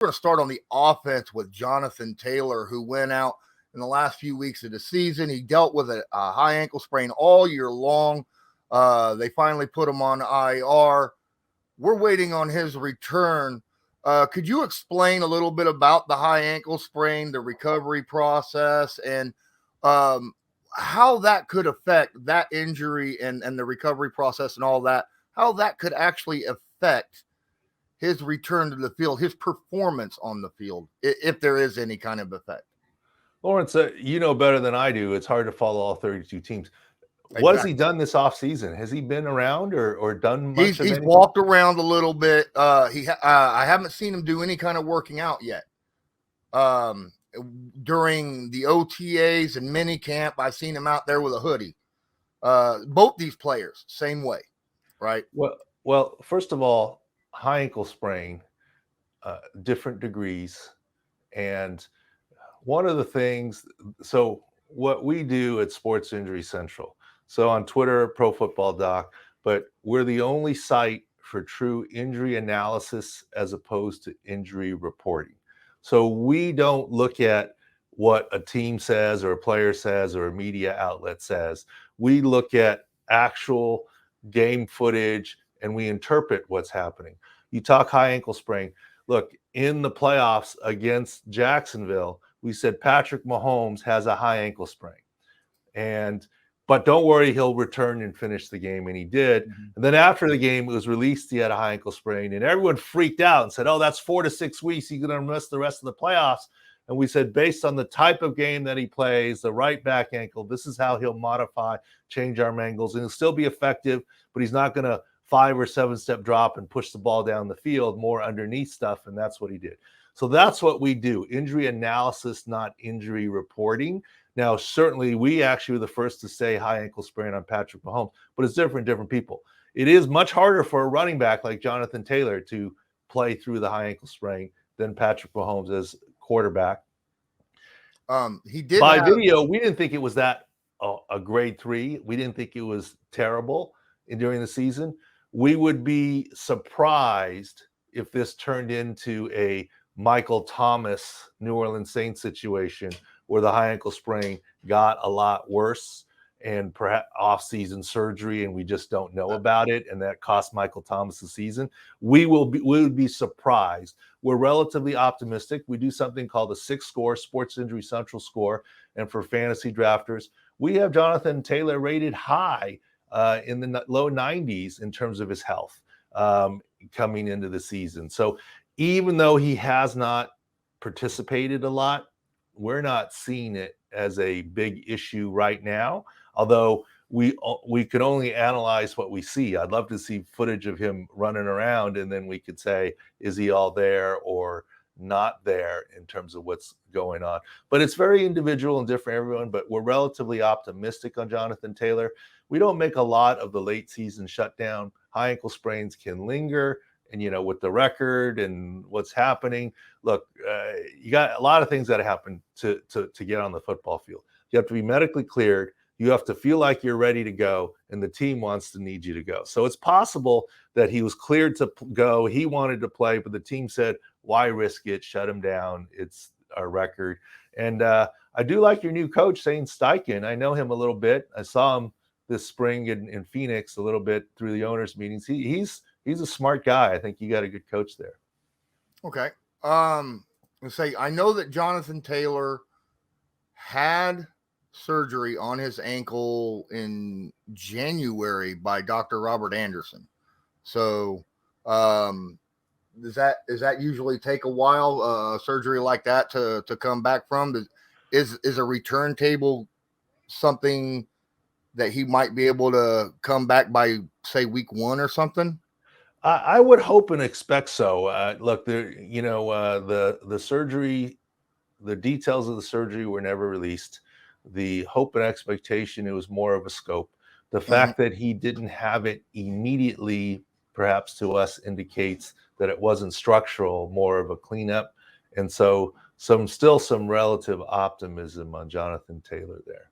going to start on the offense with Jonathan Taylor, who went out in the last few weeks of the season. He dealt with a high ankle sprain all year long. They finally put him on IR. We're waiting on his return. Could you explain a little bit about the high ankle sprain, the recovery process, and how that could affect that injury and the recovery process and all that, how that could actually affect his return to the field, his performance on the field, if there is any kind of effect? Lawrence, you know better than I do. It's hard to follow all 32 teams. What has he Exactly. done this offseason? Has he been around or done much of He's anything? walked around a little bit. I haven't seen him do any kind of working out yet. During the OTAs and mini camp, I've seen him out there with a hoodie. Both these players, same way, right? Well, first of all, high ankle sprain, different degrees, and one of the things. So what we do at Sports Injury Central. So on Twitter, Pro Football Doc, but we're the only site for true injury analysis as opposed to injury reporting. So we don't look at what a team says or a player says or a media outlet says. We look at actual game footage and we interpret what's happening. You talk high ankle sprain. Look, in the playoffs against Jacksonville, we said Patrick Mahomes has a high ankle sprain. But don't worry, he'll return and finish the game, and he did. Mm-hmm. And then after the game, it was released he had a high ankle sprain, and everyone freaked out and said, oh, that's 4 to 6 weeks. He's going to miss the rest of the playoffs. And we said, based on the type of game that he plays, the right back ankle, this is how he'll modify, change arm angles, and he'll still be effective, but he's not going to 5 or 7 step drop and push the ball down the field, more underneath stuff, and that's what he did. So that's what we do, injury analysis, not injury reporting. Now, certainly, we actually were the first to say high ankle sprain on Patrick Mahomes, but it's different people. It is much harder for a running back like Jonathan Taylor to play through the high ankle sprain than Patrick Mahomes as quarterback. He did by video. We didn't think it was that a grade 3. We didn't think it was terrible during the season. We would be surprised if this turned into a Michael Thomas New Orleans Saints situation where the high ankle sprain got a lot worse and perhaps off-season surgery, and we just don't know about it, and that cost Michael Thomas the season. We would be surprised. We're relatively optimistic. We do something called a 6-score Sports Injury Central score, and for fantasy drafters, we have Jonathan Taylor rated high in the low 90s in terms of his health coming into the season. So even though he has not participated a lot, we're not seeing it as a big issue right now, although we could only analyze what we see. I'd love to see footage of him running around, and then we could say, is he all there or not there in terms of what's going on? But it's very individual and different for everyone, but we're relatively optimistic on Jonathan Taylor. We don't make a lot of the late season shutdown. High ankle sprains can linger. And, with the record and what's happening, look, you got a lot of things that happen to get on the football field. You have to be medically cleared. You have to feel like you're ready to go, and the team wants to need you to go. So it's possible that he was cleared to go. He wanted to play, but the team said, why risk it? Shut him down. It's our record. And I do like your new coach, Shane Steichen. I know him a little bit. I saw him this spring in Phoenix a little bit through the owners' meetings. He's a smart guy. I think you got a good coach there. Okay. Let's say I know that Jonathan Taylor had surgery on his ankle in January by Dr. Robert Anderson. So, does that usually take a while, surgery like that to come back from? Is a return table something that he might be able to come back by, say, week 1 or something? I would hope and expect so. Look, the surgery, the details of the surgery were never released. The hope and expectation, it was more of a scope. The fact that he didn't have it immediately, perhaps to us, indicates that it wasn't structural, more of a cleanup. And so some relative optimism on Jonathan Taylor there.